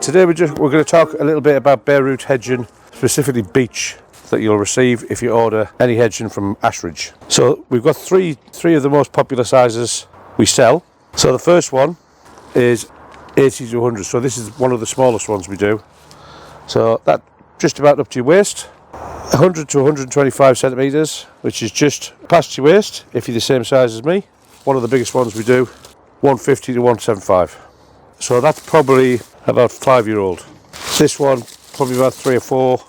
Today we're going to talk a little bit about Bareroot hedging, specifically beech, that you'll receive if you order any hedging from Ashridge. So we've got three of the most popular sizes we sell. So the first one is 80 to 100. So this is one of the smallest ones we do. So that just about up to your waist. 100 to 125 centimeters, which is just past your waist if you're the same size as me. One of the biggest ones we do, 150 to 175. So that's probably about 5-year-old. This one probably about 3 or 4.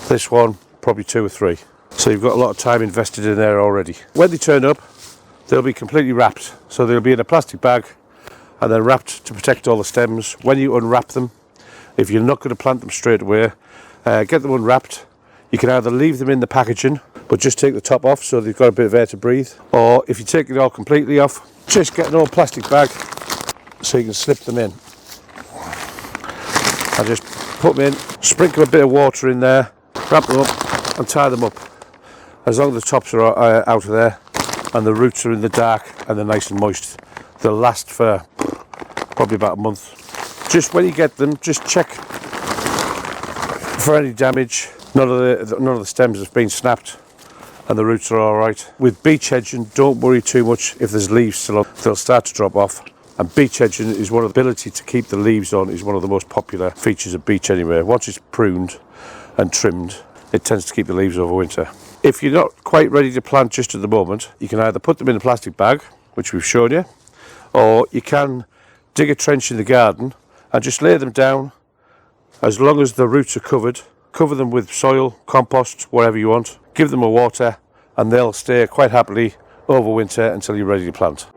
This one probably 2 or 3. So you've got a lot of time invested in there already. When they turn up, they'll be completely wrapped. So they'll be in a plastic bag and they're wrapped to protect all the stems. When you unwrap them, if you're not going to plant them straight away, get them unwrapped. You can either leave them in the packaging, but just take the top off so they've got a bit of air to breathe. Or if you take it all completely off, just get an old plastic bag so you can slip them in. I just put them in, sprinkle a bit of water in there, wrap them up and tie them up. As long as the tops are out of there and the roots are in the dark and they're nice and moist, they'll last for probably about a month. Just when you get them, just check for any damage. None of the stems have been snapped and the roots are all right. With beech hedging, don't worry too much if there's leaves still on. They'll start to drop off. And beech hedging is one of the ability to keep the leaves on is one of the most popular features of beech anyway. Once it's pruned and trimmed, it tends to keep the leaves over winter. If you're not quite ready to plant just at the moment, you can either put them in a plastic bag, which we've shown you, or you can dig a trench in the garden and just lay them down. As long as the roots are covered, cover them with soil, compost, whatever you want, give them a water, and they'll stay quite happily over winter until you're ready to plant.